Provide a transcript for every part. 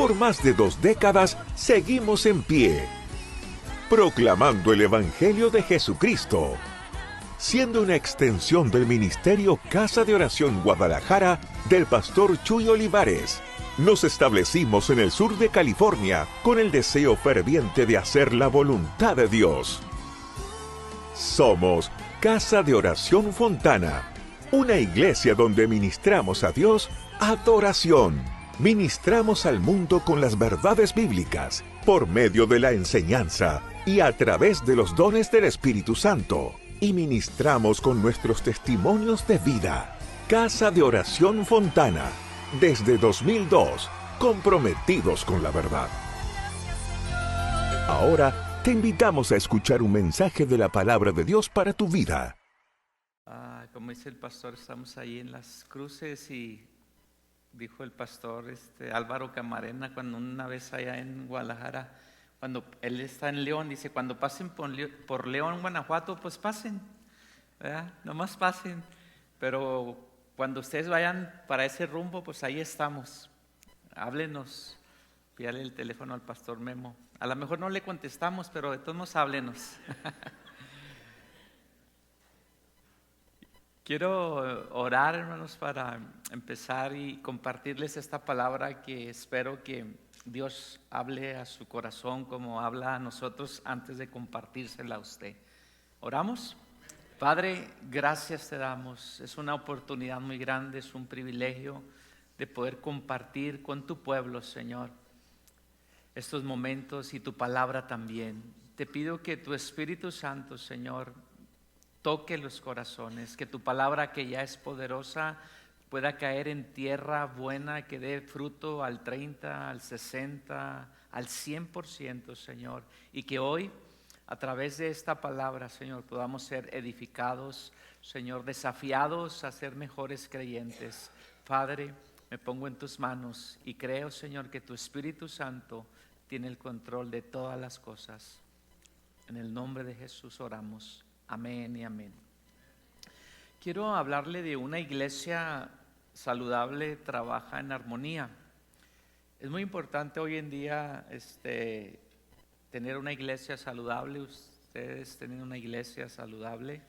Por más de 2 décadas seguimos en pie, proclamando el Evangelio de Jesucristo, siendo una extensión del ministerio Casa de Oración Guadalajara del pastor Chuy Olivares. Nos establecimos en el sur de California con el deseo ferviente de hacer la voluntad de Dios. Somos Casa de Oración Fontana, una iglesia donde ministramos a Dios adoración. Ministramos al mundo con las verdades bíblicas, por medio de la enseñanza y a través de los dones del Espíritu Santo. Y ministramos con nuestros testimonios de vida. Casa de Oración Fontana, desde 2002, comprometidos con la verdad. Ahora te invitamos a escuchar un mensaje de la palabra de Dios para tu vida. Como dice el pastor, estamos ahí en Las Cruces y dijo el pastor Álvaro Camarena cuando una vez allá en Guadalajara, cuando él está en León, dice, cuando pasen por León, Guanajuato, pues pasen, ¿verdad? Nomás pasen, pero cuando ustedes vayan para ese rumbo, pues ahí estamos, háblenos, pídale el teléfono al pastor Memo, a lo mejor no le contestamos, pero de todos modos háblenos. Quiero orar, hermanos, para empezar y compartirles esta palabra que espero que Dios hable a su corazón como habla a nosotros antes de compartírsela a usted. ¿Oramos? Padre, gracias te damos. Es una oportunidad muy grande, es un privilegio de poder compartir con tu pueblo, Señor, estos momentos y tu palabra también. Te pido que tu Espíritu Santo, Señor, toque los corazones, que tu palabra, que ya es poderosa, pueda caer en tierra buena, que dé fruto al 30, al 60, al 100%, Señor. Y que hoy, a través de esta palabra, Señor, podamos ser edificados, Señor, desafiados a ser mejores creyentes. Padre, me pongo en tus manos y creo, Señor, que tu Espíritu Santo tiene el control de todas las cosas. En el nombre de Jesús oramos. Amén y amén. Quiero hablarle de una iglesia saludable, trabaja en armonía. Es muy importante hoy en día tener una iglesia saludable. Ustedes tienen una iglesia saludable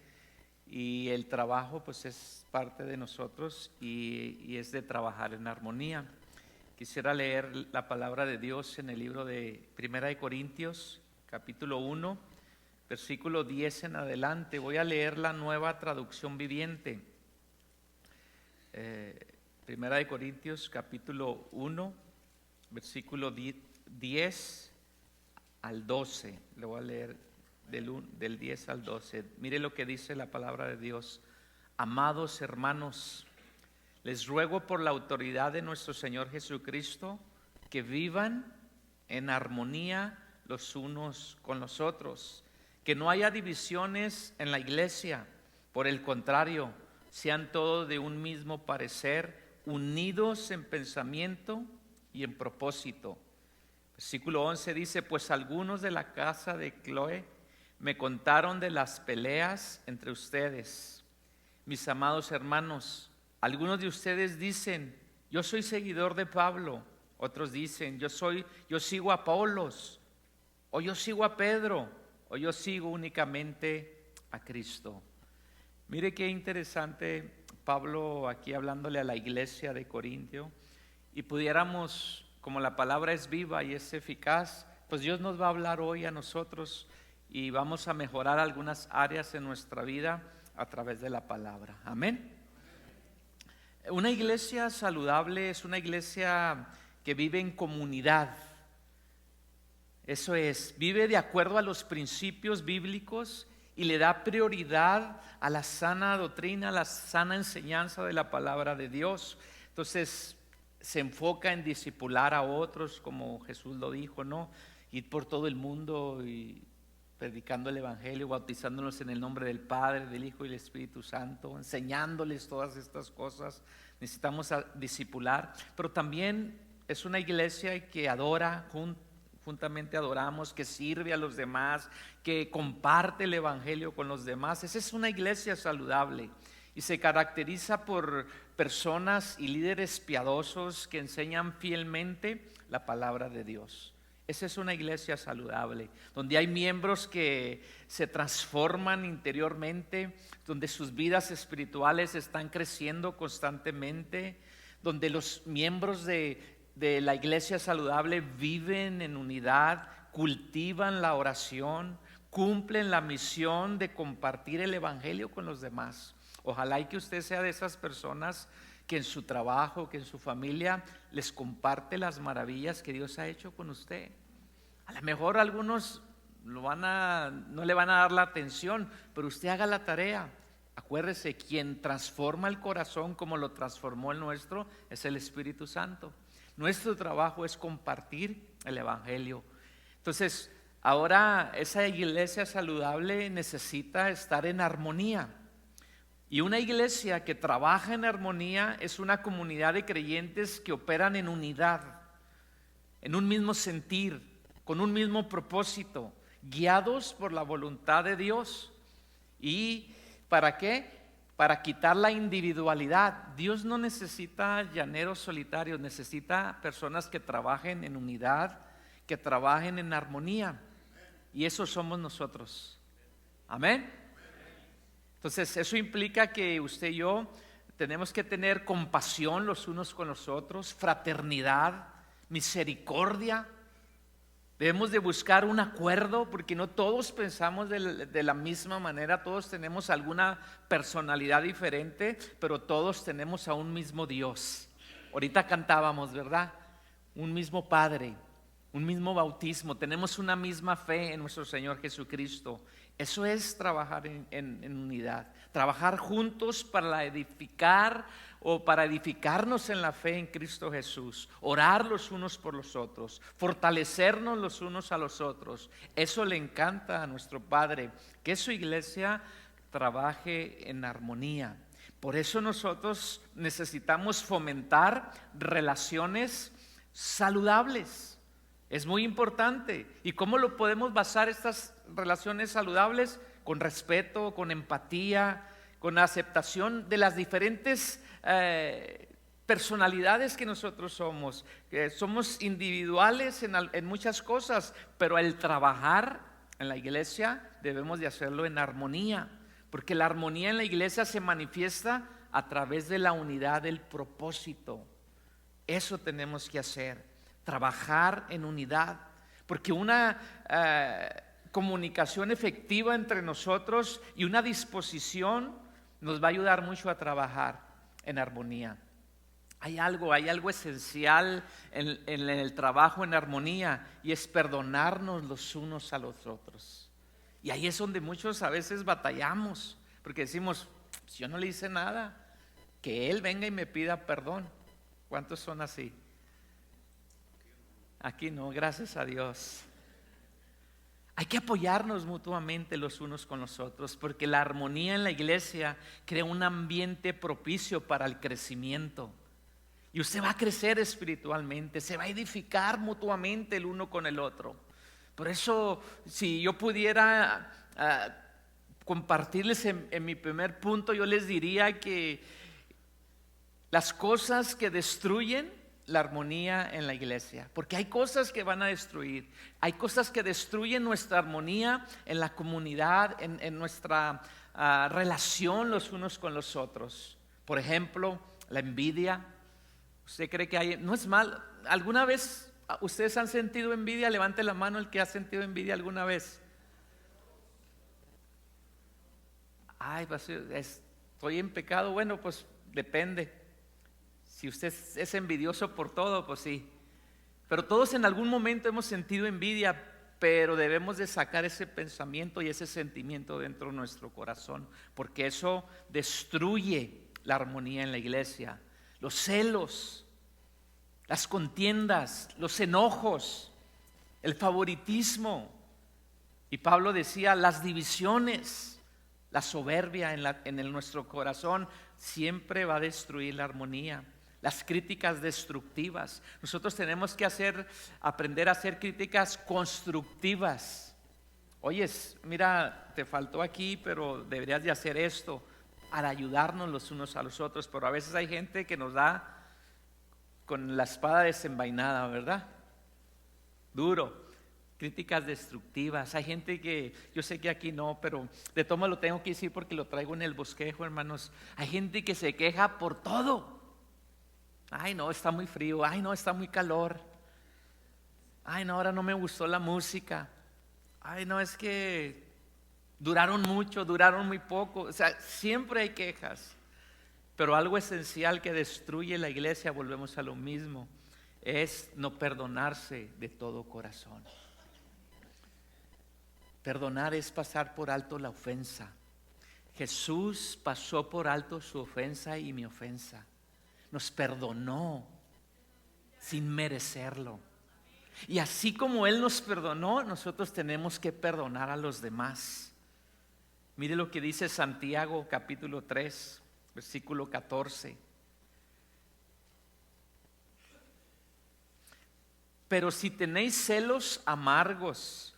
y el trabajo pues es parte de nosotros y es de trabajar en armonía. Quisiera leer la palabra de Dios en el libro de Primera de Corintios, capítulo 1. Versículo 10 en adelante, voy a leer la Nueva Traducción Viviente. Primera de Corintios, capítulo 1, versículo 10 al 12. Le voy a leer del 10 al 12. Mire lo que dice la palabra de Dios. Amados hermanos, les ruego por la autoridad de nuestro Señor Jesucristo que vivan en armonía los unos con los otros. Que no haya divisiones en la iglesia, por el contrario, sean todos de un mismo parecer, unidos en pensamiento y en propósito. Versículo 11 dice, pues algunos de la casa de Cloé me contaron de las peleas entre ustedes. Mis amados hermanos, algunos de ustedes dicen, yo soy seguidor de Pablo. Otros dicen, yo sigo a Apolos, o yo sigo a Pedro, o yo sigo únicamente a Cristo. Mire qué interesante Pablo aquí hablándole a la iglesia de Corintio, y pudiéramos, como la palabra es viva y es eficaz, pues Dios nos va a hablar hoy a nosotros y vamos a mejorar algunas áreas en nuestra vida a través de la palabra. Amén. Una iglesia saludable es una iglesia que vive en comunidad. Eso es, vive de acuerdo a los principios bíblicos y le da prioridad a la sana doctrina, a la sana enseñanza de la palabra de Dios. Entonces se enfoca en discipular a otros, como Jesús lo dijo, ¿no? Ir por todo el mundo y predicando el evangelio, bautizándolos en el nombre del Padre, del Hijo y del Espíritu Santo, enseñándoles todas estas cosas. Necesitamos discipular, pero también es una iglesia que adora juntamente adoramos, que sirve a los demás, que comparte el evangelio con los demás. Esa es una iglesia saludable. y se caracteriza por personas y líderes piadosos que enseñan fielmente la palabra de Dios. Esa es una iglesia saludable, donde hay miembros que se transforman interiormente, donde sus vidas espirituales están creciendo constantemente, donde los miembros de la iglesia saludable viven en unidad, cultivan la oración, cumplen la misión de compartir el evangelio con los demás. Ojalá y que usted sea de esas personas que en su trabajo, que en su familia les comparte las maravillas que Dios ha hecho con usted. A lo mejor algunos no le van a dar la atención, pero usted haga la tarea. Acuérdese, quien transforma el corazón como lo transformó el nuestro es el Espíritu Santo. Nuestro trabajo es compartir el evangelio. Entonces, ahora esa iglesia saludable necesita estar en armonía. Y una iglesia que trabaja en armonía es una comunidad de creyentes que operan en unidad, en un mismo sentir, con un mismo propósito, guiados por la voluntad de Dios. ¿Y para qué? Para quitar la individualidad. Dios no necesita llaneros solitarios, necesita personas que trabajen en unidad, que trabajen en armonía. Y eso somos nosotros. Amén. Entonces, eso implica que usted y yo tenemos que tener compasión los unos con los otros, fraternidad, misericordia. Debemos de buscar un acuerdo, porque no todos pensamos de la misma manera, todos tenemos alguna personalidad diferente, pero todos tenemos a un mismo Dios. Ahorita cantábamos, ¿verdad? Un mismo Padre, un mismo bautismo, tenemos una misma fe en nuestro Señor Jesucristo. Eso es trabajar en unidad, trabajar juntos para edificar o para edificarnos en la fe en Cristo Jesús, orar los unos por los otros, fortalecernos los unos a los otros. Eso le encanta a nuestro Padre, que su iglesia trabaje en armonía. Por eso nosotros necesitamos fomentar relaciones saludables. Es muy importante. ¿Y cómo lo podemos basar estas relaciones saludables? Con respeto, con empatía, con aceptación de las diferentes personalidades que nosotros somos. Somos individuales en muchas cosas, pero el trabajar en la iglesia debemos de hacerlo en armonía, porque la armonía en la iglesia se manifiesta a través de la unidad del propósito. Eso tenemos que hacer, trabajar en unidad, porque una comunicación efectiva entre nosotros y una disposición nos va a ayudar mucho a trabajar en armonía. Hay algo esencial en el trabajo en armonía, y es perdonarnos los unos a los otros. Y ahí es donde muchos a veces batallamos, porque decimos, pues yo no le hice nada, que él venga y me pida perdón. ¿Cuántos son así? Aquí no, gracias a Dios. Hay que apoyarnos mutuamente los unos con los otros, porque la armonía en la iglesia crea un ambiente propicio para el crecimiento. Y usted va a crecer espiritualmente, se va a edificar mutuamente el uno con el otro. Por eso, si yo pudiera compartirles en mi primer punto, yo les diría que las cosas que destruyen la armonía en la iglesia, porque hay cosas que van a destruir, hay cosas que destruyen nuestra armonía en la comunidad, en nuestra relación los unos con los otros. Por ejemplo, la envidia. ¿Usted cree que hay? No es mal. ¿Alguna vez ustedes han sentido envidia? Levante la mano el que ha sentido envidia alguna vez. Ay, pues, estoy en pecado. Bueno, pues depende. Si usted es envidioso por todo, pues sí. Pero todos en algún momento hemos sentido envidia, pero debemos de sacar ese pensamiento y ese sentimiento dentro de nuestro corazón, porque eso destruye la armonía en la iglesia. Los celos, las contiendas, los enojos, el favoritismo. Y Pablo decía, las divisiones, la soberbia en nuestro corazón siempre va a destruir la armonía. Las críticas destructivas. Nosotros tenemos que aprender a hacer críticas constructivas. Oyes, mira, te faltó aquí, pero deberías de hacer esto. para ayudarnos los unos a los otros, pero a veces hay gente que nos da con la espada desenvainada, ¿verdad? Duro. Críticas destructivas. Hay gente que, yo sé que aquí no, pero de todo lo tengo que decir porque lo traigo en el bosquejo, hermanos. Hay gente que se queja por todo. Ay, no, está muy frío. Ay, no, está muy calor. Ay, no, ahora no me gustó la música. Ay, no, es que duraron mucho, duraron muy poco. O sea, siempre hay quejas. Pero algo esencial que destruye la iglesia, volvemos a lo mismo, es no perdonarse de todo corazón. Perdonar es pasar por alto la ofensa. Jesús pasó por alto su ofensa y mi ofensa. Nos perdonó sin merecerlo. Y así como Él nos perdonó, nosotros tenemos que perdonar a los demás. Mire lo que dice Santiago capítulo 3, versículo 14. Pero si tenéis celos amargos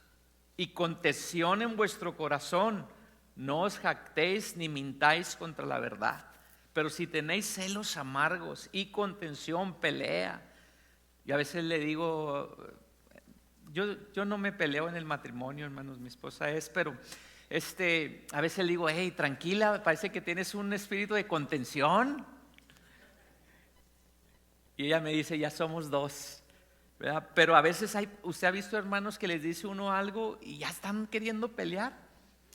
y contención en vuestro corazón, no os jactéis ni mintáis contra la verdad. Pero si tenéis celos amargos y contención, pelea. Y a veces le digo, yo no me peleo en el matrimonio, hermanos, mi esposa es, pero a veces le digo, hey, tranquila, parece que tienes un espíritu de contención. Y ella me dice, ya somos dos. ¿Verdad? Pero a veces usted ha visto hermanos que les dice uno algo y ya están queriendo pelear.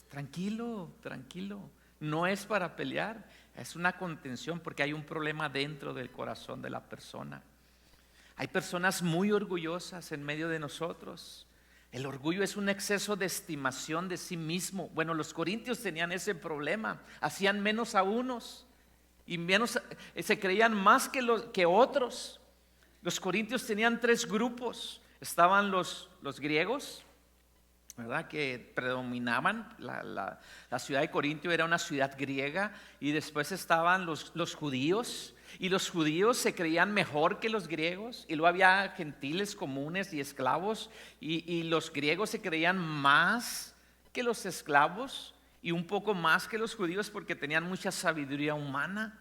Tranquilo, tranquilo. No es para pelear, es una contención porque hay un problema dentro del corazón de la persona. Hay personas muy orgullosas en medio de nosotros. El orgullo es un exceso de estimación de sí mismo. Bueno, los corintios tenían ese problema, hacían menos a unos y menos, se creían más que otros. Los corintios tenían 3 grupos. Estaban los griegos, ¿verdad? Que predominaban. La ciudad de Corintio era una ciudad griega. Y después estaban los judíos. Y los judíos se creían mejor que los griegos. Y luego había gentiles comunes y esclavos. Y los griegos se creían más que los esclavos. Y un poco más que los judíos porque tenían mucha sabiduría humana.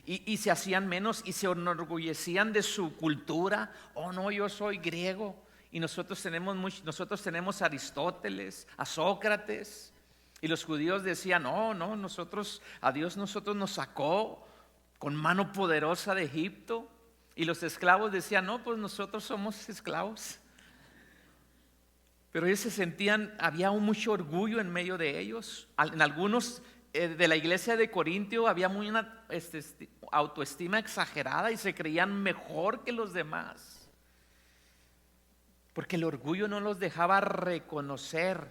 Y se hacían menos y se enorgullecían de su cultura. Oh no, yo soy griego. Y nosotros tenemos a Aristóteles, a Sócrates. Y los judíos decían, no, a Dios nos sacó con mano poderosa de Egipto. Y los esclavos decían, no, pues nosotros somos esclavos. Pero ellos se sentían, había mucho orgullo en medio de ellos. En algunos de la iglesia de Corintio había una autoestima exagerada y se creían mejor que los demás. Porque el orgullo no los dejaba reconocer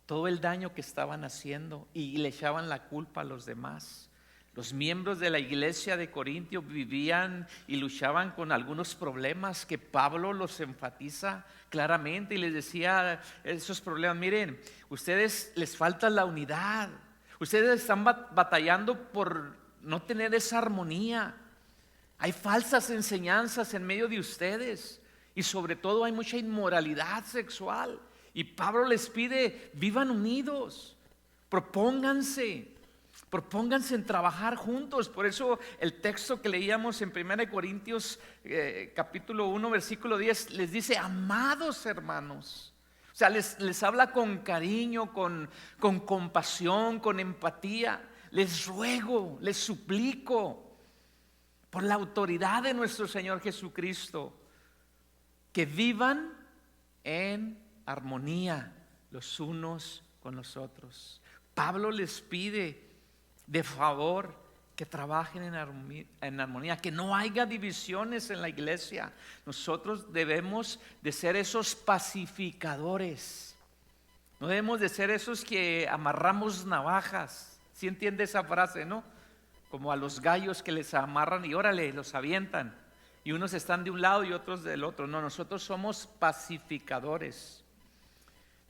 todo el daño que estaban haciendo y le echaban la culpa a los demás. Los miembros de la iglesia de Corintio vivían y luchaban con algunos problemas que Pablo los enfatiza claramente y les decía esos problemas. Miren, ustedes les falta la unidad. Ustedes están batallando por no tener esa armonía. Hay falsas enseñanzas en medio de ustedes y sobre todo hay mucha inmoralidad sexual. Y Pablo les pide, vivan unidos, propónganse en trabajar juntos. Por eso el texto que leíamos en 1 Corintios capítulo 1 versículo 10 les dice, amados hermanos. O sea, les habla con cariño, con compasión, con empatía. Les ruego, les suplico, por la autoridad de nuestro Señor Jesucristo, que vivan en armonía los unos con los otros. Pablo les pide de favor que trabajen en armonía, que no haya divisiones en la iglesia. Nosotros debemos de ser esos pacificadores. No debemos de ser esos que amarramos navajas. ¿Sí entiende esa frase, no? Como a los gallos que les amarran y órale, los avientan. Y unos están de un lado y otros del otro. No, nosotros somos pacificadores.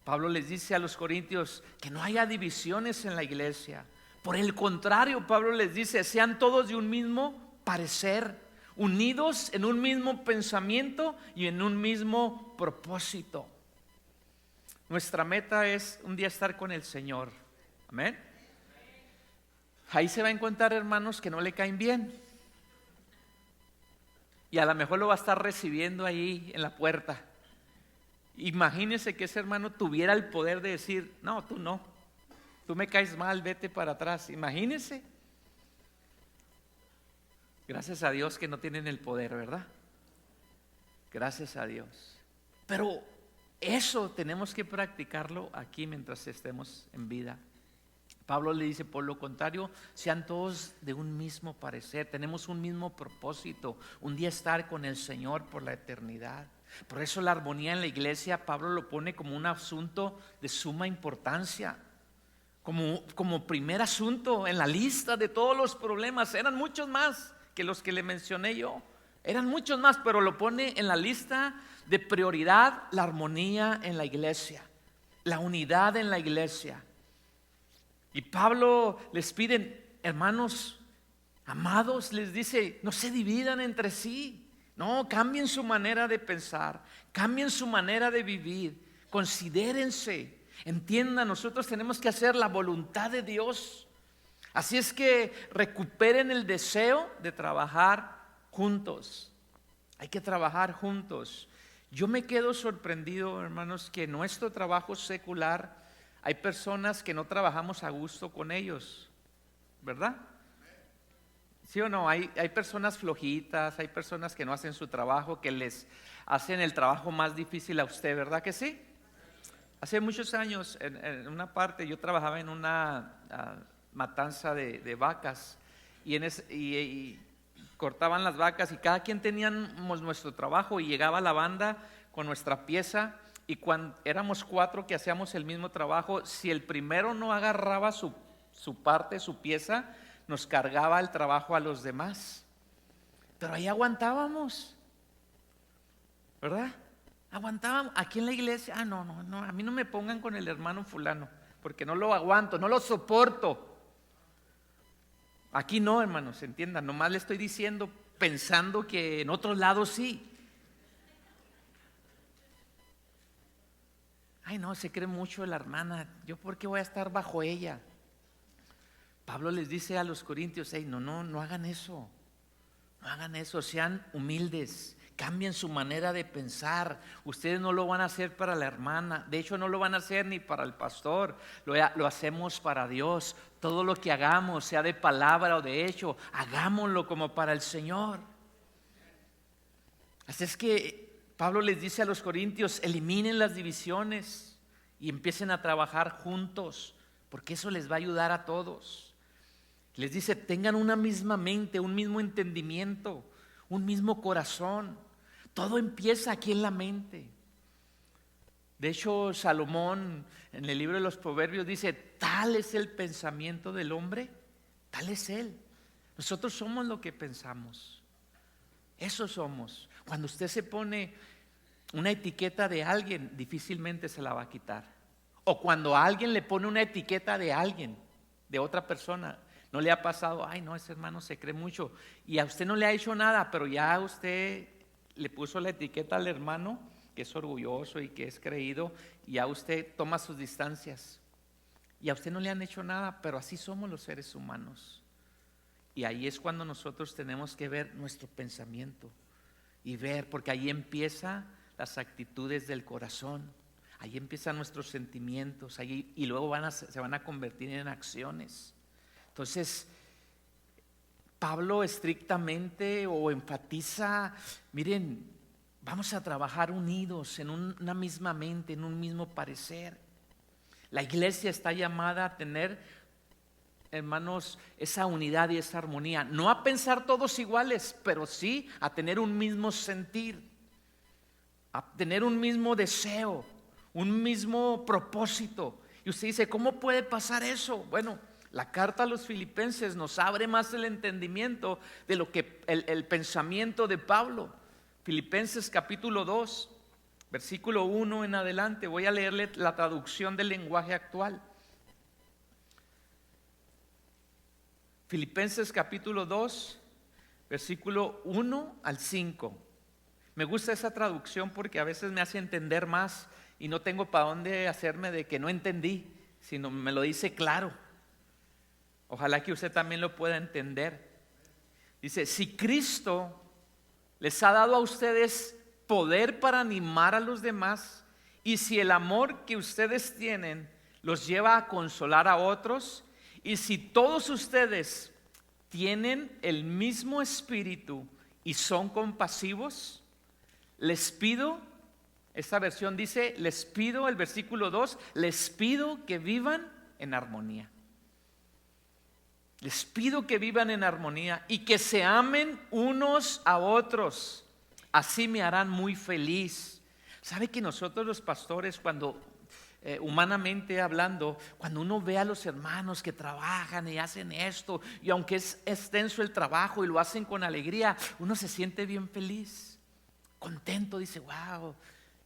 Pablo les dice a los corintios que no haya divisiones en la iglesia. Por el contrario, Pablo les dice, sean todos de un mismo parecer, unidos en un mismo pensamiento y en un mismo propósito. Nuestra meta es un día estar con el Señor. Amén. ahí se va a encontrar hermanos que no le caen bien. Y a lo mejor lo va a estar recibiendo ahí en la puerta. Imagínese que ese hermano tuviera el poder de decir, no, tú me caes mal, vete para atrás. Imagínese. Gracias a Dios que no tienen el poder, ¿verdad? Gracias a Dios. Pero eso tenemos que practicarlo aquí mientras estemos en vida. Pablo le dice, por lo contrario, sean todos de un mismo parecer, tenemos un mismo propósito, un día estar con el Señor por la eternidad. Por eso la armonía en la iglesia, Pablo lo pone como un asunto de suma importancia, como primer asunto en la lista de todos los problemas. Eran muchos más que los que le mencioné yo, eran muchos más, pero lo pone en la lista de prioridad, la armonía en la iglesia, la unidad en la iglesia. Y Pablo les pide, hermanos amados, les dice, no se dividan entre sí, no, cambien su manera de pensar, cambien su manera de vivir, considérense, entiendan, nosotros tenemos que hacer la voluntad de Dios. Así es que recuperen el deseo de trabajar juntos. Hay que trabajar juntos. Yo me quedo sorprendido, hermanos, que en nuestro trabajo secular hay personas que no trabajamos a gusto con ellos, ¿verdad? ¿Sí o no? Hay personas flojitas, hay personas que no hacen su trabajo, que les hacen el trabajo más difícil a usted, ¿verdad que sí? Hace muchos años, en una parte, yo trabajaba en una matanza de vacas y cortaban las vacas y cada quien teníamos nuestro trabajo y llegaba la banda con nuestra pieza. Y cuando éramos 4 que hacíamos el mismo trabajo, si el primero no agarraba su parte, su pieza, nos cargaba el trabajo a los demás. Pero ahí aguantábamos, ¿verdad? Aguantábamos. Aquí en la iglesia, no, a mí no me pongan con el hermano fulano, porque no lo aguanto, no lo soporto. Aquí no, hermanos, entiendan, nomás le estoy diciendo pensando que en otros lados sí. Ay, no, se cree mucho la hermana, ¿yo por qué voy a estar bajo ella? Pablo les dice a los corintios, hey, no hagan eso, no hagan eso, sean humildes, cambien su manera de pensar. Ustedes no lo van a hacer para la hermana, de hecho no lo van a hacer ni para el pastor, lo hacemos para Dios. Todo lo que hagamos, sea de palabra o de hecho, hagámoslo como para el Señor. Así es que Pablo les dice a los corintios, eliminen las divisiones y empiecen a trabajar juntos, porque eso les va a ayudar a todos. Les dice, tengan una misma mente, un mismo entendimiento, un mismo corazón. Todo empieza aquí en la mente. De hecho, Salomón en el libro de los Proverbios dice, tal es el pensamiento del hombre, tal es él. Nosotros somos lo que pensamos. Eso somos. Cuando usted se pone una etiqueta de alguien, difícilmente se la va a quitar. O cuando alguien le pone una etiqueta de alguien, de otra persona, ¿no le ha pasado? Ay, no, ese hermano se cree mucho y a usted no le ha hecho nada, pero ya usted le puso la etiqueta al hermano que es orgulloso y que es creído, y ya usted toma sus distancias. Y a usted no le han hecho nada, pero así somos los seres humanos. Y ahí es cuando nosotros tenemos que ver nuestro pensamiento y ver, porque ahí empiezan las actitudes del corazón, ahí empiezan nuestros sentimientos, ahí, y luego se van a convertir en acciones. Entonces, Pablo estrictamente o enfatiza, miren, vamos a trabajar unidos en una misma mente, en un mismo parecer. La iglesia está llamada a tener, hermanos, esa unidad y esa armonía, no a pensar todos iguales, pero sí a tener un mismo sentir, a tener un mismo deseo, un mismo propósito. Y usted dice, ¿cómo puede pasar eso? Bueno, la carta a los Filipenses nos abre más el entendimiento de lo que el pensamiento de Pablo. Filipenses capítulo 2, versículo 1 en adelante, voy a leerle la traducción del lenguaje actual. Filipenses capítulo 2, versículo 1 al 5. Me gusta esa traducción porque a veces me hace entender más y no tengo para dónde hacerme de que no entendí, sino me lo dice claro. Ojalá que usted también lo pueda entender. Dice, si Cristo les ha dado a ustedes poder para animar a los demás, y si el amor que ustedes tienen los lleva a consolar a otros, y si todos ustedes tienen el mismo espíritu y son compasivos, les pido, esta versión dice, les pido, el versículo 2, les pido que vivan en armonía. Les pido que vivan en armonía y que se amen unos a otros. Así me harán muy feliz. ¿Sabe que nosotros los pastores, cuando humanamente hablando, cuando uno ve a los hermanos que trabajan y hacen esto, y aunque es extenso el trabajo y lo hacen con alegría, uno se siente bien feliz, contento, dice, wow,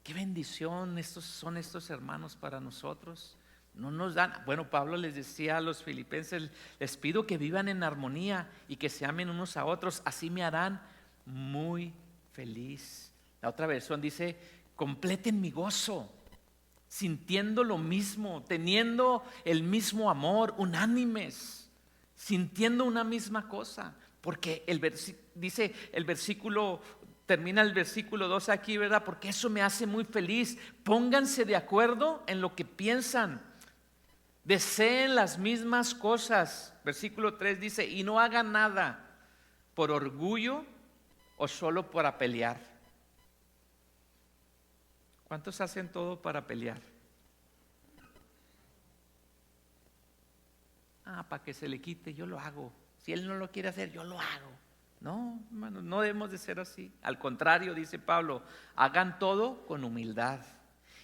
qué bendición son estos hermanos para nosotros. No nos dan, bueno, Pablo les decía a los filipenses, les pido que vivan en armonía y que se amen unos a otros, así me harán muy feliz. La otra versión dice, completen mi gozo, sintiendo lo mismo, teniendo el mismo amor, unánimes, sintiendo una misma cosa, porque dice el versículo, termina el versículo 2 aquí, ¿verdad? Porque eso me hace muy feliz. Pónganse de acuerdo en lo que piensan, deseen las mismas cosas. Versículo 3 dice, y no hagan nada por orgullo o solo para pelear. ¿Cuántos hacen todo para pelear? Para que se le quite, yo lo hago. Si él no lo quiere hacer, yo lo hago. No, hermano, no debemos de ser así. Al contrario, dice Pablo, hagan todo con humildad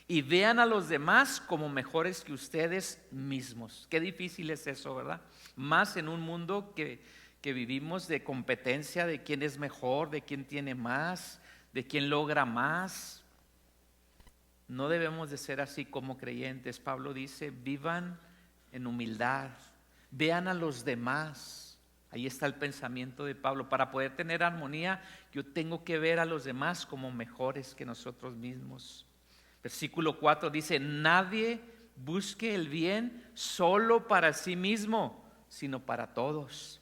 y vean a los demás como mejores que ustedes mismos. Qué difícil es eso, ¿verdad? Más en un mundo que vivimos de competencia, de quién es mejor, de quién tiene más, de quién logra más. No debemos de ser así como creyentes. Pablo dice, vivan en humildad, vean a los demás. Ahí está el pensamiento de Pablo. Para poder tener armonía, yo tengo que ver a los demás como mejores que nosotros mismos. Versículo 4 dice, nadie busque el bien solo para sí mismo, sino para todos.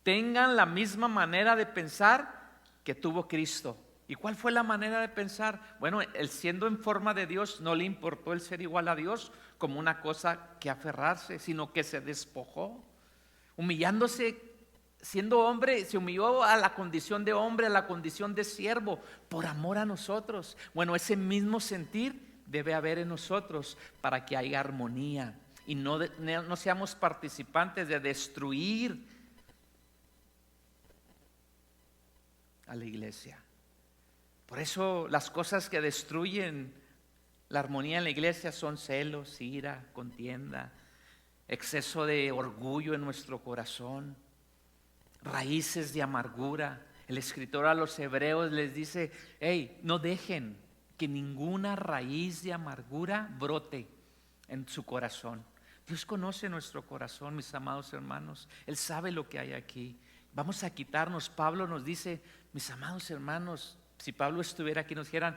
Tengan la misma manera de pensar que tuvo Cristo. ¿Y cuál fue la manera de pensar? Bueno, él siendo en forma de Dios, no le importó el ser igual a Dios como una cosa que aferrarse, sino que se despojó, humillándose, siendo hombre, se humilló a la condición de hombre, a la condición de siervo, por amor a nosotros. Bueno, ese mismo sentir debe haber en nosotros para que haya armonía y no seamos participantes de destruir a la iglesia. Por eso las cosas que destruyen la armonía en la iglesia son celos, ira, contienda, exceso de orgullo en nuestro corazón, raíces de amargura. El escritor a los hebreos les dice, hey, no dejen que ninguna raíz de amargura brote en su corazón. Dios conoce nuestro corazón, mis amados hermanos. Él sabe lo que hay aquí. Vamos a quitarnos. Pablo nos dice, mis amados hermanos, si Pablo estuviera aquí, nos dijeran,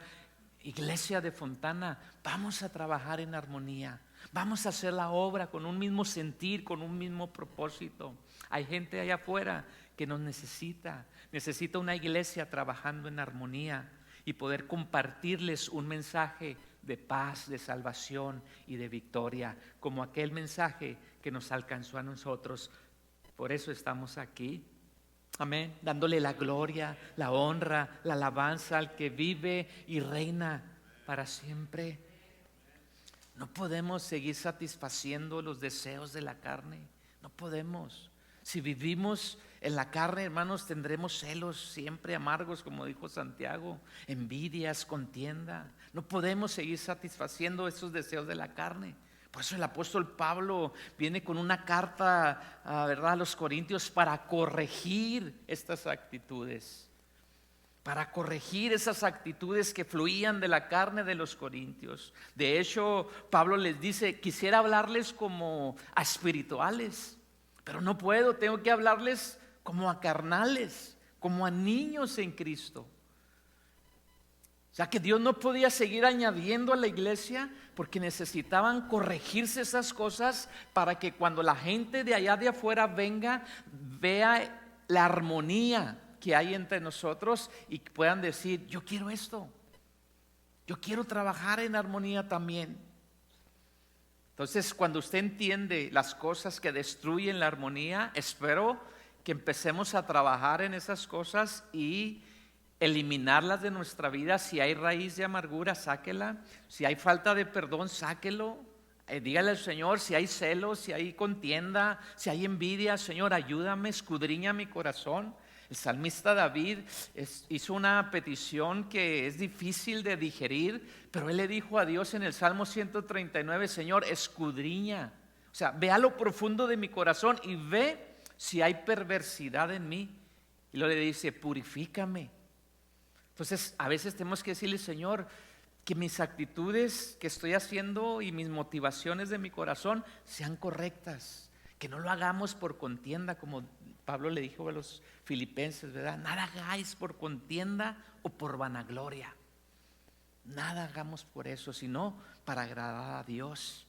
iglesia de Fontana, vamos a trabajar en armonía, vamos a hacer la obra con un mismo sentir, con un mismo propósito. Hay gente allá afuera que nos necesita una iglesia trabajando en armonía y poder compartirles un mensaje de paz, de salvación y de victoria, como aquel mensaje que nos alcanzó a nosotros. Por eso estamos aquí. Amén, dándole la gloria, la honra, la alabanza al que vive y reina para siempre. No podemos seguir satisfaciendo los deseos de la carne. No podemos. Si vivimos en la carne, hermanos, tendremos celos siempre amargos, como dijo Santiago, envidias, contienda. No podemos seguir satisfaciendo esos deseos de la carne. Por eso el apóstol Pablo viene con una carta, ¿verdad?, a los Corintios para corregir estas actitudes, para corregir esas actitudes que fluían de la carne de los corintios. De hecho, Pablo les dice, quisiera hablarles como a espirituales, pero no puedo, tengo que hablarles como a carnales, como a niños en Cristo. O sea que Dios no podía seguir añadiendo a la iglesia porque necesitaban corregirse esas cosas para que cuando la gente de allá de afuera venga, vea la armonía que hay entre nosotros y puedan decir, yo quiero esto, yo quiero trabajar en armonía también. Entonces, cuando usted entiende las cosas que destruyen la armonía, espero que empecemos a trabajar en esas cosas y eliminarlas de nuestra vida. Si hay raíz de amargura, sáquela. Si hay falta de perdón, sáquelo. Dígale al Señor, si hay celos, si hay contienda, si hay envidia, Señor, ayúdame, escudriña mi corazón. El salmista David hizo una petición que es difícil de digerir, pero él le dijo a Dios en el Salmo 139, Señor, escudriña. O sea, ve a lo profundo de mi corazón y ve si hay perversidad en mí. Y luego le dice, purifícame. Entonces, a veces tenemos que decirle, Señor, que mis actitudes que estoy haciendo y mis motivaciones de mi corazón sean correctas. Que no lo hagamos por contienda, como Pablo le dijo a los filipenses, ¿verdad? Nada hagáis por contienda o por vanagloria. Nada hagamos por eso, sino para agradar a Dios.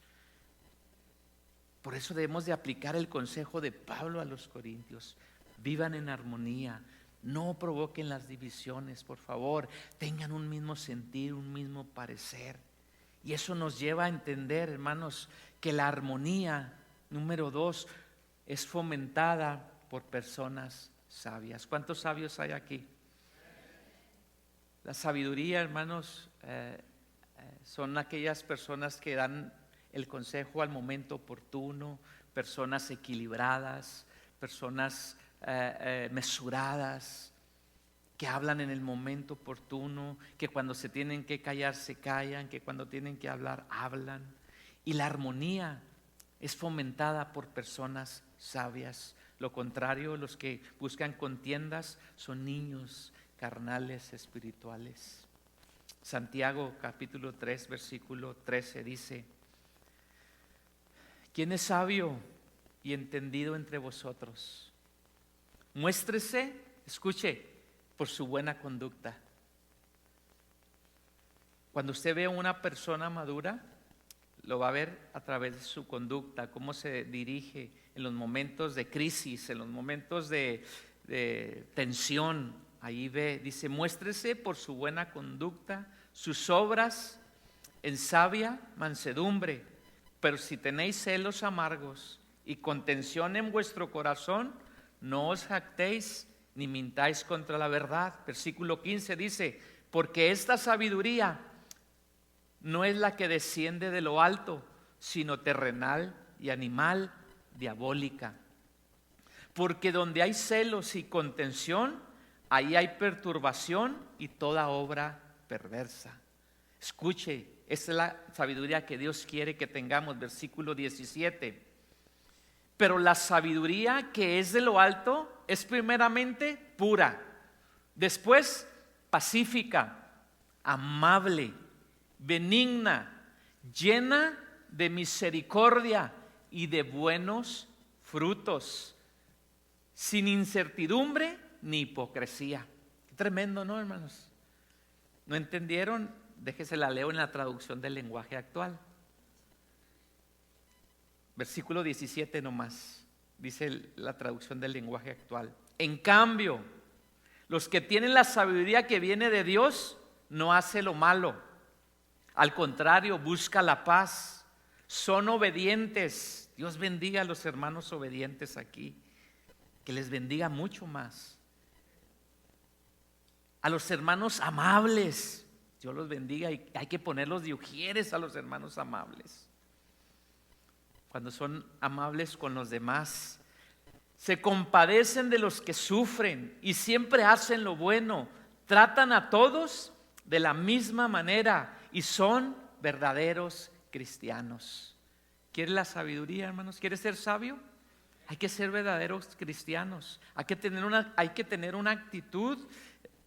Por eso debemos de aplicar el consejo de Pablo a los corintios. Vivan en armonía. No provoquen las divisiones, por favor. Tengan un mismo sentir, un mismo parecer. Y eso nos lleva a entender, hermanos, que la armonía, número 2, es fomentada por personas sabias. ¿Cuántos sabios hay aquí? La sabiduría, hermanos, son aquellas personas que dan el consejo al momento oportuno, personas equilibradas, personas mesuradas, que hablan en el momento oportuno, que cuando se tienen que callar se callan, que cuando tienen que hablar hablan. Y la armonía es fomentada por personas sabias. Lo contrario, los que buscan contiendas son niños carnales espirituales. Santiago capítulo 3 versículo 13 dice: ¿quién es sabio y entendido entre vosotros? Muéstrese, escuche, por su buena conducta. Cuando usted ve a una persona madura, lo va a ver a través de su conducta, cómo se dirige en los momentos de crisis, en los momentos de tensión. Ahí ve, dice, muéstrese por su buena conducta, sus obras en sabia mansedumbre. Pero si tenéis celos amargos y contención en vuestro corazón, no os jactéis ni mintáis contra la verdad. Versículo 15 dice, porque esta sabiduría no es la que desciende de lo alto, sino terrenal y animal, diabólica. Porque donde hay celos y contención, ahí hay perturbación y toda obra perversa. Escuche, esta es la sabiduría que Dios quiere que tengamos. Versículo 17. Pero la sabiduría que es de lo alto es primeramente pura, después pacífica, amable, benigna, llena de misericordia y de buenos frutos, sin incertidumbre ni hipocresía. Qué tremendo, ¿no, hermanos? ¿No entendieron? Déjese la leo en la traducción del lenguaje actual. Versículo 17 nomás, dice la traducción del lenguaje actual. En cambio, los que tienen la sabiduría que viene de Dios, no hace lo malo. Al contrario, busca la paz. Son obedientes. Dios bendiga a los hermanos obedientes aquí. Que les bendiga mucho más. A los hermanos amables. Dios los bendiga y hay que ponerlos de ujieres a los hermanos amables. Cuando son amables con los demás, se compadecen de los que sufren y siempre hacen lo bueno, tratan a todos de la misma manera y son verdaderos cristianos. ¿Quieres la sabiduría, hermanos? ¿Quieres ser sabio? Hay que ser verdaderos cristianos. Hay que tener una actitud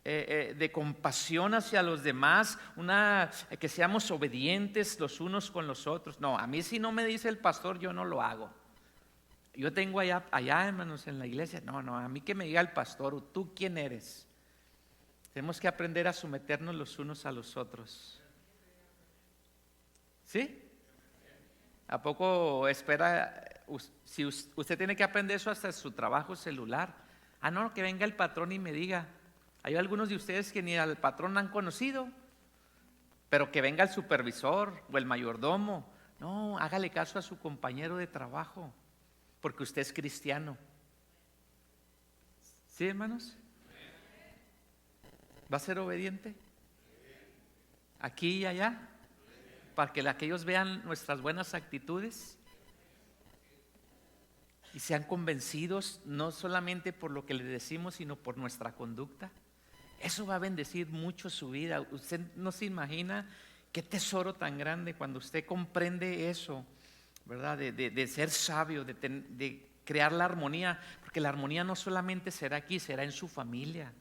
de compasión hacia los demás, que seamos obedientes los unos con los otros. No, a mí si no me dice el pastor, yo no lo hago. Yo tengo allá hermanos en la iglesia, no, a mí que me diga el pastor, ¿tú quién eres? Tenemos que aprender a someternos los unos a los otros. ¿Sí? ¿A poco espera? Si usted tiene que aprender eso hasta su trabajo celular. No, que venga el patrón y me diga. Hay algunos de ustedes que ni al patrón han conocido, pero que venga el supervisor o el mayordomo. No, hágale caso a su compañero de trabajo, porque usted es cristiano. ¿Sí, hermanos? ¿Va a ser obediente? Aquí y allá, para que aquellos vean nuestras buenas actitudes y sean convencidos no solamente por lo que le decimos, sino por nuestra conducta. Eso va a bendecir mucho su vida. Usted no se imagina qué tesoro tan grande cuando usted comprende eso, ¿verdad? De ser sabio, de crear la armonía, porque la armonía no solamente será aquí, será en su familia,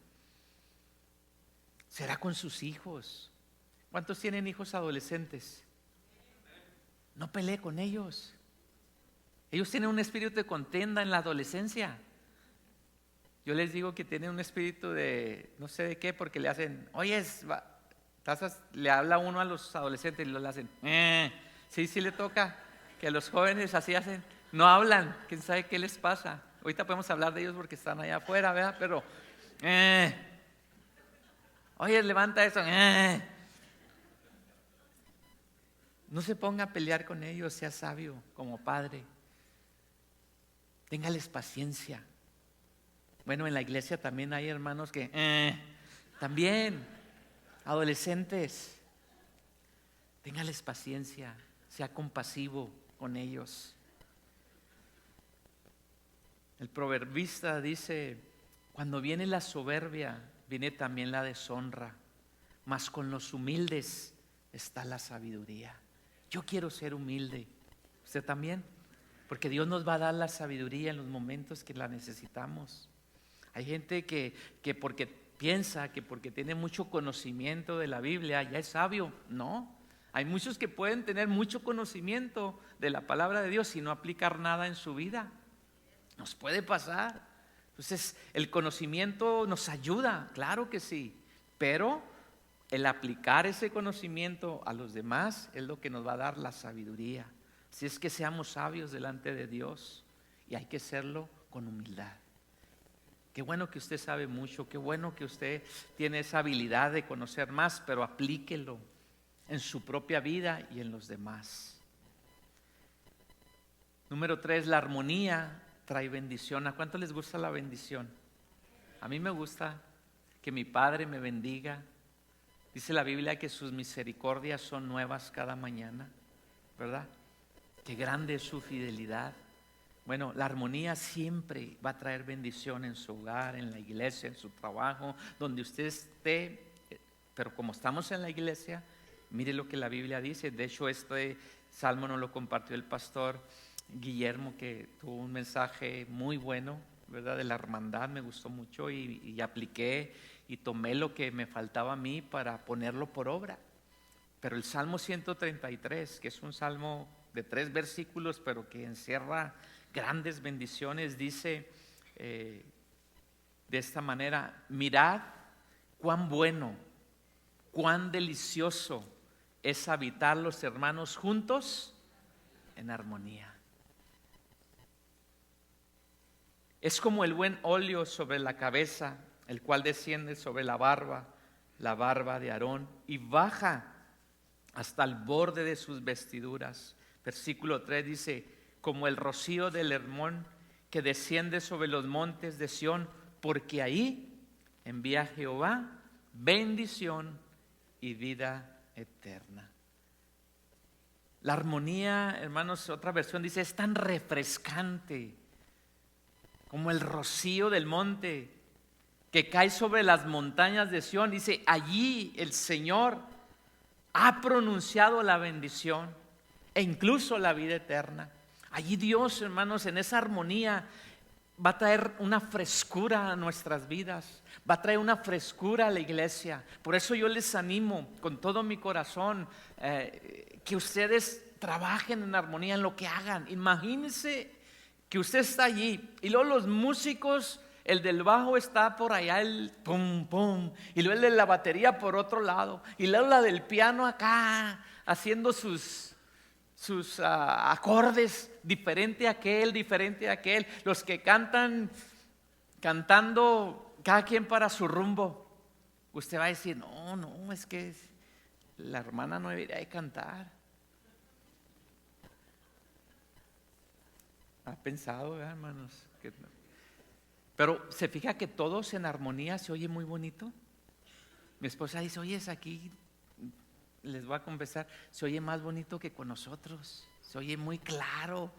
será con sus hijos. ¿Cuántos tienen hijos adolescentes? No pelee con ellos. Ellos tienen un espíritu de contienda en la adolescencia. Yo les digo que tienen un espíritu de no sé de qué, porque le hacen, oye, le habla uno a los adolescentes y le hacen, sí le toca, que los jóvenes así hacen, no hablan, quién sabe qué les pasa. Ahorita podemos hablar de ellos porque están allá afuera, ¿verdad? Pero, oye, levanta eso, No se ponga a pelear con ellos, sea sabio como padre. Téngales paciencia. Bueno, en la iglesia también hay hermanos que, también, adolescentes, téngales paciencia, sea compasivo con ellos. El proverbista dice, cuando viene la soberbia, viene también la deshonra, mas con los humildes está la sabiduría. Yo quiero ser humilde, ¿usted también? Porque Dios nos va a dar la sabiduría en los momentos que la necesitamos. Hay gente que porque piensa que porque tiene mucho conocimiento de la Biblia ya es sabio. No, hay muchos que pueden tener mucho conocimiento de la palabra de Dios y no aplicar nada en su vida. Nos puede pasar. Entonces el conocimiento nos ayuda, claro que sí, pero el aplicar ese conocimiento a los demás es lo que nos va a dar la sabiduría. Si es que seamos sabios delante de Dios, y hay que serlo con humildad. Qué bueno que usted sabe mucho, qué bueno que usted tiene esa habilidad de conocer más, pero aplíquelo en su propia vida y en los demás. Número 3, la armonía trae bendición. ¿A cuánto les gusta la bendición? A mí me gusta que mi Padre me bendiga. Dice la Biblia que sus misericordias son nuevas cada mañana, ¿verdad? Qué grande es su fidelidad. Bueno, la armonía siempre va a traer bendición en su hogar, en la iglesia, en su trabajo, donde usted esté. Pero como estamos en la iglesia, mire lo que la Biblia dice. De hecho, este salmo nos lo compartió el pastor Guillermo, que tuvo un mensaje muy bueno, ¿verdad? De la hermandad, me gustó mucho y apliqué y tomé lo que me faltaba a mí para ponerlo por obra. Pero el Salmo 133, que es un salmo de 3 versículos, pero que encierra grandes bendiciones, dice de esta manera: mirad cuán bueno, cuán delicioso es habitar los hermanos juntos en armonía. Es como el buen óleo sobre la cabeza, el cual desciende sobre la barba de Aarón, y baja hasta el borde de sus vestiduras. Versículo 3 dice: como el rocío del Hermón que desciende sobre los montes de Sión, porque ahí envía Jehová bendición y vida eterna. La armonía, hermanos, otra versión dice, es tan refrescante como el rocío del monte que cae sobre las montañas de Sión. Dice, allí el Señor ha pronunciado la bendición e incluso la vida eterna. Allí Dios, hermanos, en esa armonía va a traer una frescura a nuestras vidas, va a traer una frescura a la iglesia. Por eso yo les animo con todo mi corazón que ustedes trabajen en armonía en lo que hagan. Imagínense que usted está allí y luego los músicos El del bajo está por allá, el pum, pum. Y luego el de la batería por otro lado. Y luego la del piano acá, haciendo sus acordes, diferente a aquel. Los que cantando cada quien para su rumbo. Usted va a decir, no, es que la hermana no debería de cantar. ¿Ha pensado, hermanos? Pero se fija que todos en armonía se oye muy bonito. Mi esposa dice, oye, es aquí, les voy a confesar, se oye más bonito que con nosotros. Se oye muy claro.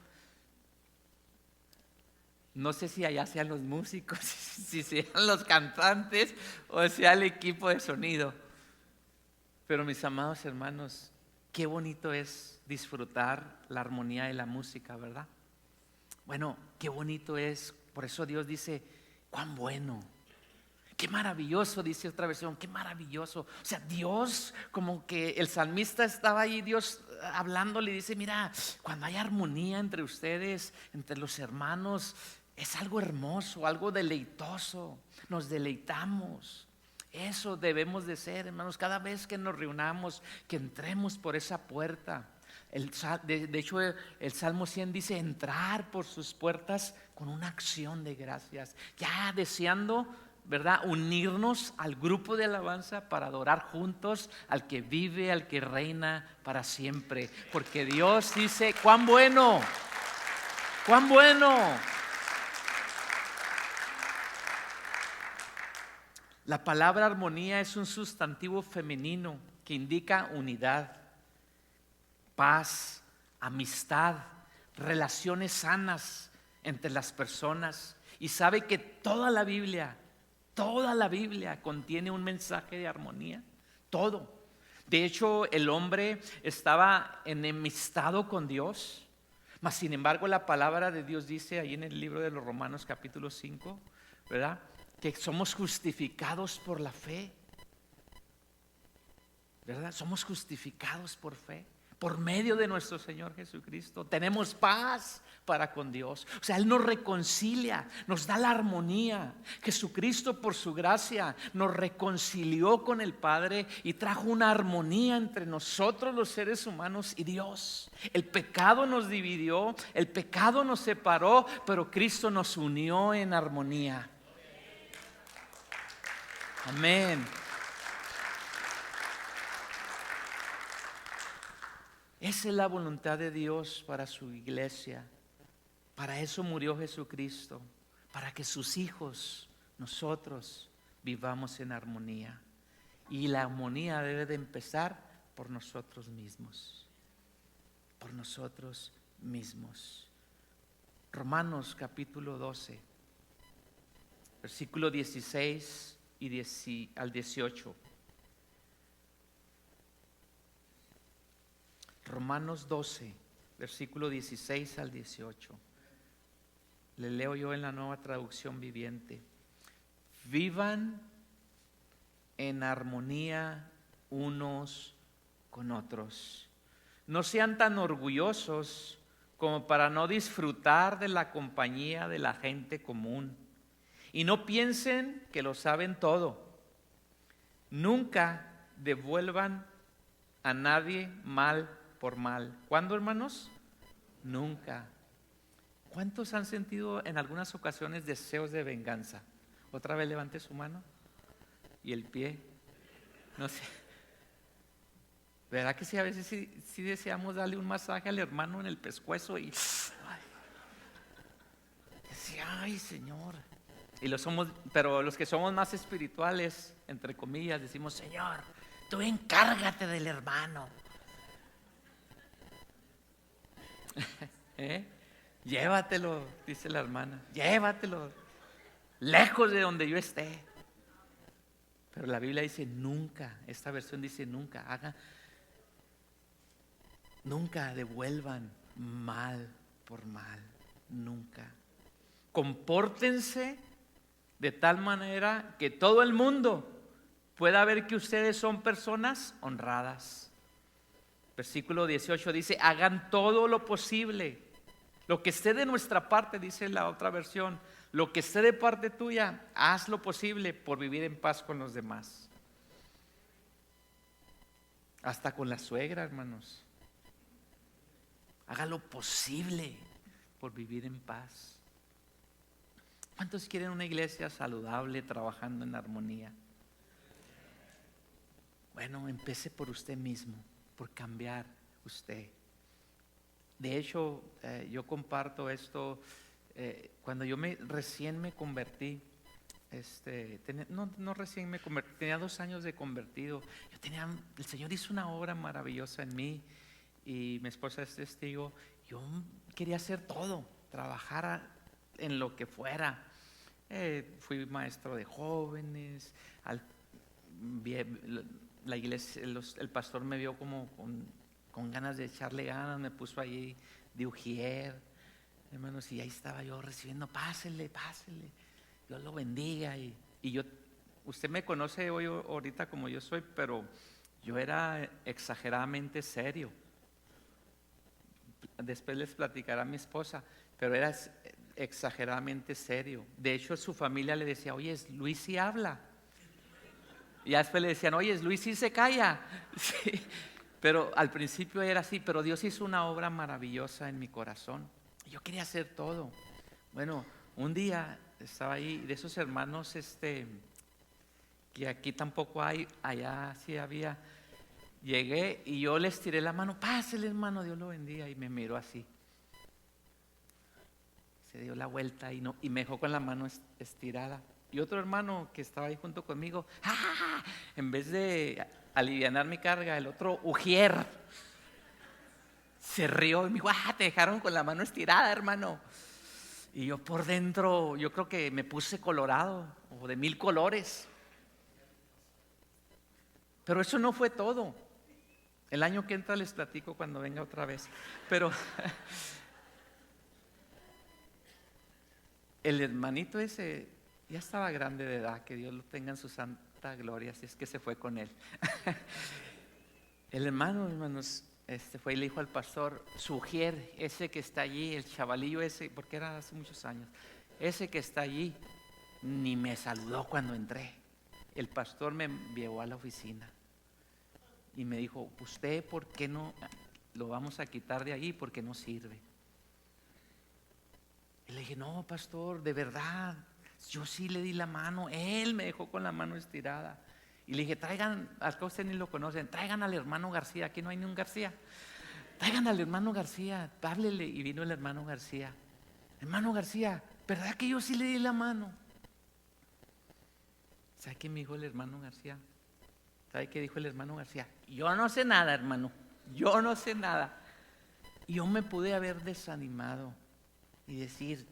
No sé si allá sean los músicos, si sean los cantantes o sea el equipo de sonido. Pero mis amados hermanos, qué bonito es disfrutar la armonía de la música, ¿verdad? Bueno, qué bonito es. Por eso Dios dice, cuán bueno, qué maravilloso, dice otra versión, qué maravilloso. O sea, Dios, como que el salmista estaba ahí, Dios hablándole y dice, mira, cuando hay armonía entre ustedes, entre los hermanos, es algo hermoso, algo deleitoso, nos deleitamos. Eso debemos de ser, hermanos, cada vez que nos reunamos, que entremos por esa puerta. De hecho, el Salmo 100 dice, entrar por sus puertas con una acción de gracias. Ya deseando, ¿verdad?, unirnos al grupo de alabanza para adorar juntos al que vive, al que reina para siempre. Porque Dios dice, cuán bueno, cuán bueno. La palabra armonía es un sustantivo femenino que indica unidad, paz, amistad, relaciones sanas entre las personas. Y sabe que toda la Biblia contiene un mensaje de armonía, todo. De hecho, el hombre estaba enemistado con Dios, mas sin embargo la palabra de Dios dice ahí en el libro de los Romanos capítulo 5, ¿verdad?, que somos justificados por la fe, ¿verdad? Somos justificados por fe, por medio de nuestro Señor Jesucristo. Tenemos paz para con Dios. O sea, Él nos reconcilia, nos da la armonía. Jesucristo, por su gracia, nos reconcilió con el Padre y trajo una armonía entre nosotros los seres humanos y Dios. El pecado nos dividió, el pecado nos separó, pero Cristo nos unió en armonía. Amén. Esa es la voluntad de Dios para su iglesia. Para eso murió Jesucristo, para que sus hijos, nosotros, vivamos en armonía. Y la armonía debe de empezar por nosotros mismos. Por nosotros mismos. Romanos capítulo 12, versículo 16 al 18. Romanos 12, versículo 16 al 18. Le leo yo en la Nueva Traducción Viviente. Vivan en armonía unos con otros. No sean tan orgullosos como para no disfrutar de la compañía de la gente común. Y no piensen que lo saben todo. Nunca devuelvan a nadie mal por mal. ¿Cuándo, hermanos? Nunca. ¿Cuántos han sentido en algunas ocasiones deseos de venganza? Otra vez levante su mano y el pie. No sé. ¿Verdad que sí? A veces sí deseamos darle un masaje al hermano en el pescuezo y ay, Señor. Pero los que somos más espirituales, entre comillas, decimos, Señor, tú encárgate del hermano. Llévatelo, dice la hermana, llévatelo lejos de donde yo esté. Pero la Biblia dice nunca, esta versión dice nunca devuelvan mal por mal, nunca. Compórtense de tal manera que todo el mundo pueda ver que ustedes son personas honradas. Versículo 18 dice, hagan todo lo posible, lo que esté de nuestra parte, dice la otra versión, lo que esté de parte tuya, haz lo posible por vivir en paz con los demás. Hasta con la suegra, hermanos. Haga lo posible por vivir en paz. ¿Cuántos quieren una iglesia saludable, trabajando en armonía? Bueno, empiece por usted mismo, por cambiar usted. De hecho, yo comparto esto. Cuando yo recién me convertí, no recién me convertí, tenía 2 años de convertido. El Señor hizo una obra maravillosa en mí y mi esposa es testigo. Yo quería hacer todo, trabajar en lo que fuera. Fui maestro de jóvenes, la iglesia, el pastor me vio como con ganas de echarle ganas, me puso allí de ujier, hermanos, y ahí estaba yo recibiendo, pásele, Dios lo bendiga. Y yo, usted me conoce hoy ahorita como yo soy, pero yo era exageradamente serio. Después les platicará a mi esposa, pero era exageradamente serio. De hecho, su familia le decía, oye, Luis sí habla. Y después le decían, oye, Luis sí se calla. Sí. Pero al principio era así, pero Dios hizo una obra maravillosa en mi corazón. Yo quería hacer todo. Bueno, un día estaba ahí, de esos hermanos que aquí tampoco hay, allá sí había. Llegué y yo les tiré la mano, pásele hermano, Dios lo bendiga. Y me miró así. Se dio la vuelta y me dejó con la mano estirada. Y otro hermano que estaba ahí junto conmigo, ¡ah! En vez de alivianar mi carga, el otro ujier, se rió y me dijo, te dejaron con la mano estirada, hermano. Y yo por dentro, yo creo que me puse colorado o de 1000 colores. Pero eso no fue todo. El año que entra les platico cuando venga otra vez. Pero el hermanito ese ya estaba grande de edad, que Dios lo tenga en su santa gloria, si es que se fue con él. El hermano, hermanos, fue y le dijo al pastor, Sugier, ese que está allí, el chavalillo ese, porque era hace muchos años, ese que está allí, ni me saludó cuando entré. El pastor me llevó a la oficina y me dijo, ¿usted por qué no lo vamos a quitar de allí? Porque no sirve. Y le dije, no, pastor, de verdad, yo sí le di la mano, él me dejó con la mano estirada. Y le dije, traigan, acá usted ni lo conocen, traigan al hermano García, aquí no hay ni un García. Traigan al hermano García, háblele. Y vino el hermano García. Hermano García, ¿verdad que yo sí le di la mano? ¿Sabe qué me dijo el hermano García? ¿Sabe qué dijo el hermano García? Yo no sé nada, hermano, yo no sé nada. Y yo me pude haber desanimado y decir,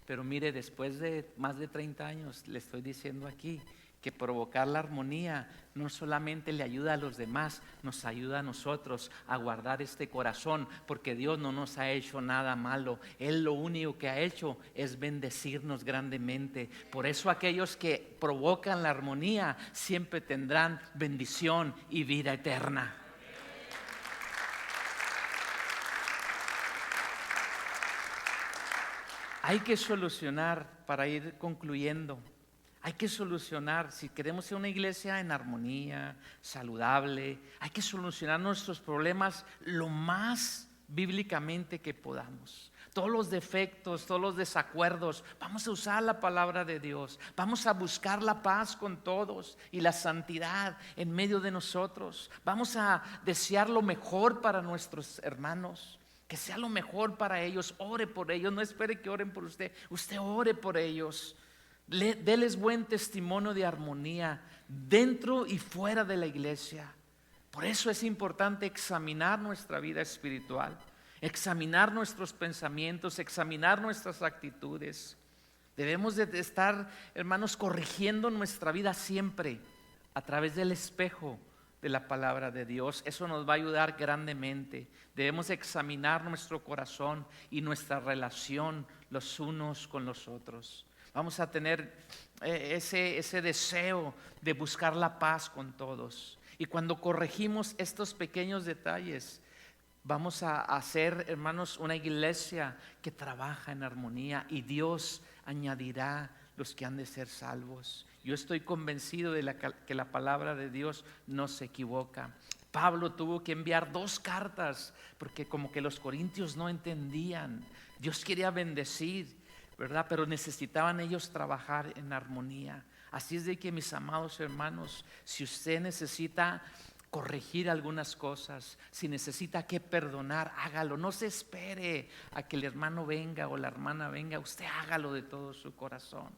pero mire, después de más de 30 años le estoy diciendo aquí que provocar la armonía no solamente le ayuda a los demás, nos ayuda a nosotros a guardar este corazón, porque Dios no nos ha hecho nada malo. Él lo único que ha hecho es bendecirnos grandemente. Por eso aquellos que provocan la armonía siempre tendrán bendición y vida eterna. Hay que solucionar, para ir concluyendo, hay que solucionar, si queremos ser una iglesia en armonía, saludable, hay que solucionar nuestros problemas lo más bíblicamente que podamos. Todos los defectos, todos los desacuerdos, vamos a usar la palabra de Dios, vamos a buscar la paz con todos y la santidad en medio de nosotros. Vamos a desear lo mejor para nuestros hermanos. Que sea lo mejor para ellos, ore por ellos, no espere que oren por usted, usted ore por ellos. Déles buen testimonio de armonía dentro y fuera de la iglesia. Por eso es importante examinar nuestra vida espiritual, examinar nuestros pensamientos, examinar nuestras actitudes. Debemos de estar, hermanos, corrigiendo nuestra vida siempre a través del espejo de la palabra de Dios. Eso nos va a ayudar grandemente. Debemos examinar nuestro corazón y nuestra relación los unos con los otros. Vamos a tener ese deseo de buscar la paz con todos. Y cuando corregimos estos pequeños detalles, Vamos a hacer, hermanos, una iglesia que trabaja en armonía, y Dios añadirá los que han de ser salvos. Yo estoy convencido de que la palabra de Dios no se equivoca. Pablo tuvo que enviar 2 cartas porque como que los corintios no entendían. Dios quería bendecir, ¿verdad? Pero necesitaban ellos trabajar en armonía. Así es de que, mis amados hermanos, si usted necesita corregir algunas cosas, si necesita que perdonar, hágalo. No se espere a que el hermano venga o la hermana venga. Usted hágalo de todo su corazón.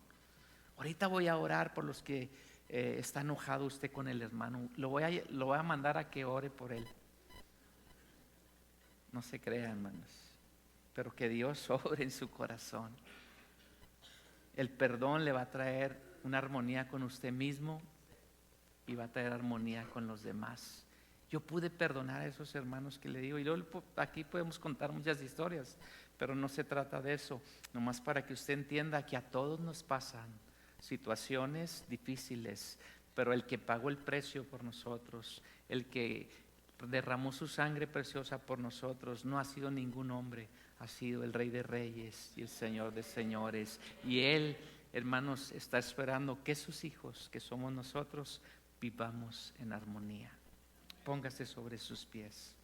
Ahorita voy a orar por los que está enojado usted con el hermano. Lo voy a mandar a que ore por él. No se crea, hermanos, pero que Dios obre en su corazón. El perdón le va a traer una armonía con usted mismo y va a traer armonía con los demás. Yo pude perdonar a esos hermanos que le digo, y luego aquí podemos contar muchas historias, pero no se trata de eso. Nomás para que usted entienda que a todos nos pasan situaciones difíciles, pero el que pagó el precio por nosotros, el que derramó su sangre preciosa por nosotros, no ha sido ningún hombre, ha sido el Rey de Reyes y el Señor de Señores. Y Él, hermanos, está esperando que sus hijos, que somos nosotros, vivamos en armonía. Póngase sobre sus pies.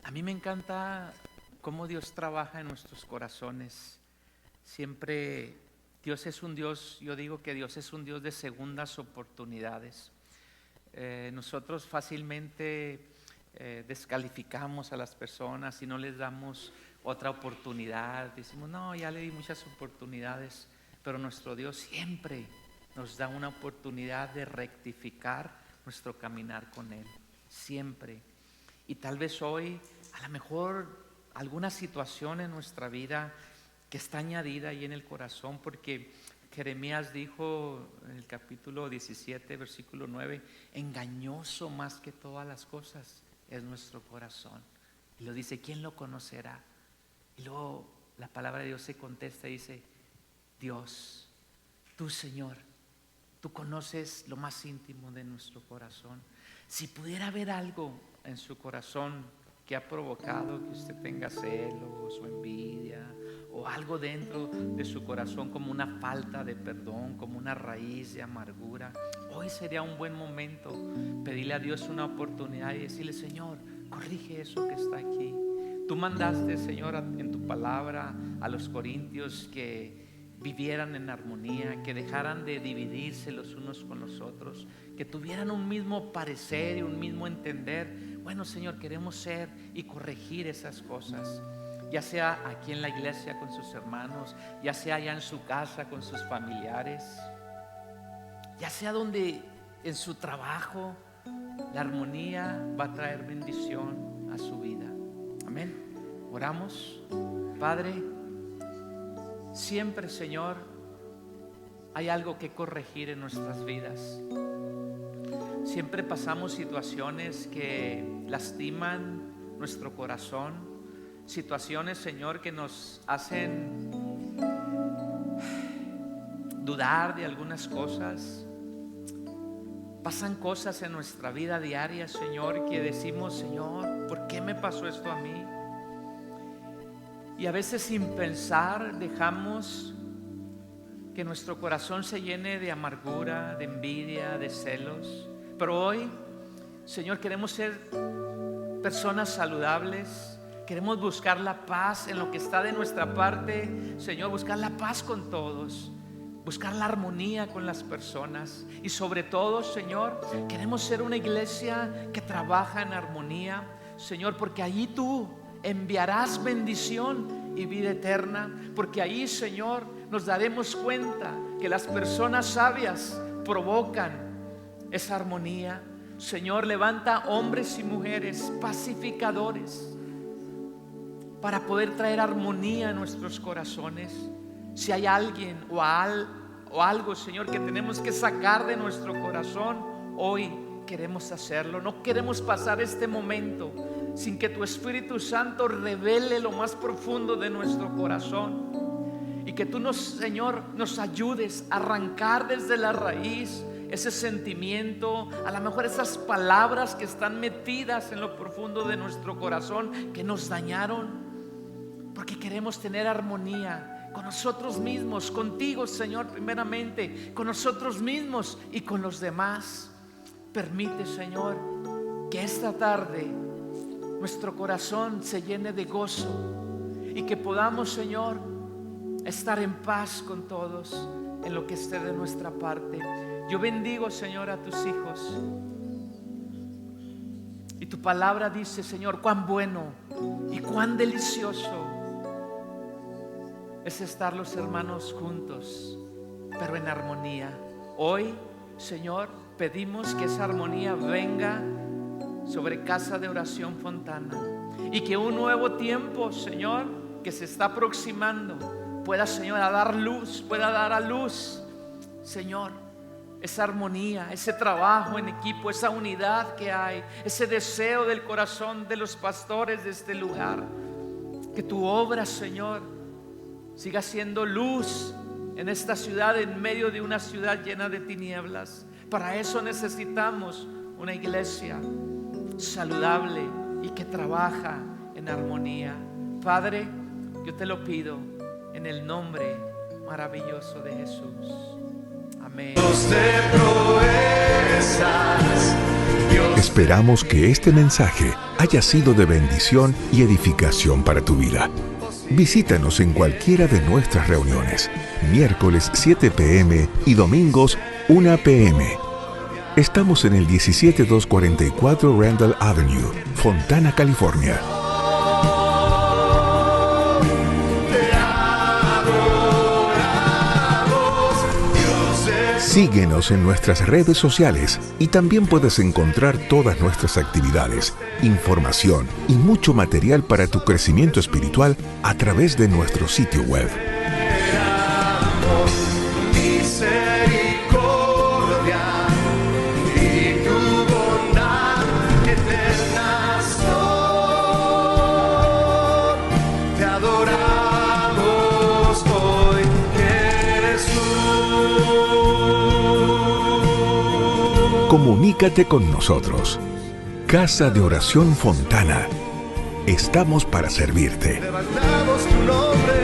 A mí me encanta cómo Dios trabaja en nuestros corazones. Siempre Dios es un Dios, yo digo que Dios es un Dios de segundas oportunidades. Nosotros fácilmente descalificamos a las personas y no les damos otra oportunidad. Decimos, no, ya le di muchas oportunidades, pero nuestro Dios siempre nos da una oportunidad de rectificar nuestro caminar con Él, siempre. Y tal vez hoy, a lo mejor, alguna situación en nuestra vida que está añadida ahí en el corazón, porque Jeremías dijo en el capítulo 17, versículo 9, engañoso más que todas las cosas es nuestro corazón. Y lo dice, ¿quién lo conocerá? Y luego la palabra de Dios se contesta y dice, Dios, tú, Señor, tú conoces lo más íntimo de nuestro corazón. Si pudiera haber algo en su corazón que ha provocado que usted tenga celos o envidia, o algo dentro de su corazón como una falta de perdón, como una raíz de amargura, hoy sería un buen momento pedirle a Dios una oportunidad y decirle, Señor, corrige eso que está aquí. Tú mandaste, Señor, en tu palabra a los corintios que vivieran en armonía, que dejaran de dividirse los unos con los otros, que tuvieran un mismo parecer y un mismo entender. Bueno, Señor, queremos ser y corregir esas cosas, ya sea aquí en la iglesia con sus hermanos, ya sea allá en su casa con sus familiares, ya sea donde en su trabajo. La armonía va a traer bendición a su vida. Amén. Oramos. Padre, siempre, Señor, hay algo que corregir en nuestras vidas. Siempre pasamos situaciones que lastiman nuestro corazón, situaciones, Señor, que nos hacen dudar de algunas cosas. Pasan cosas en nuestra vida diaria, Señor, que decimos, Señor, ¿por qué me pasó esto a mí? Y a veces sin pensar dejamos que nuestro corazón se llene de amargura, de envidia, de celos. Pero hoy, Señor, queremos ser personas saludables. Queremos buscar la paz en lo que está de nuestra parte, Señor, buscar la paz con todos, buscar la armonía con las personas. Y sobre todo, Señor, queremos ser una iglesia que trabaja en armonía, Señor, porque allí tú enviarás bendición y vida eterna, porque ahí, Señor, nos daremos cuenta que las personas sabias provocan esa armonía. Señor, levanta hombres y mujeres pacificadores para poder traer armonía a nuestros corazones. Si hay alguien o algo, Señor, que tenemos que sacar de nuestro corazón, hoy queremos hacerlo. No queremos pasar este momento sin que tu Espíritu Santo revele lo más profundo de nuestro corazón, y que tú, Señor, nos ayudes a arrancar desde la raíz ese sentimiento, a lo mejor esas palabras que están metidas en lo profundo de nuestro corazón, que nos dañaron, porque queremos tener armonía con nosotros mismos, contigo, Señor, primeramente, con nosotros mismos y con los demás. Permite, Señor, que esta tarde nuestro corazón se llene de gozo y que podamos, Señor, estar en paz con todos en lo que esté de nuestra parte. Yo bendigo, Señor, a tus hijos. Y tu palabra dice, Señor, cuán bueno y cuán delicioso es estar los hermanos juntos, pero en armonía. Hoy, Señor, pedimos que esa armonía venga sobre Casa de Oración Fontana, y que un nuevo tiempo, Señor, que se está aproximando, pueda, Señor, pueda dar a luz, Señor, esa armonía, ese trabajo en equipo, esa unidad que hay, ese deseo del corazón de los pastores de este lugar. Que tu obra, Señor, siga siendo luz en esta ciudad, en medio de una ciudad llena de tinieblas. Para eso necesitamos una iglesia saludable y que trabaja en armonía. Padre, yo te lo pido en el nombre maravilloso de Jesús. Amén. Esperamos que este mensaje haya sido de bendición y edificación para tu vida. Visítanos en cualquiera de nuestras reuniones, miércoles 7 p.m. y domingos 1 p.m. Estamos en el 17244 Randall Avenue, Fontana, California. Síguenos en nuestras redes sociales y también puedes encontrar todas nuestras actividades, información y mucho material para tu crecimiento espiritual a través de nuestro sitio web. Comunícate con nosotros. Casa de Oración Fontana. Estamos para servirte. Levantamos tu nombre.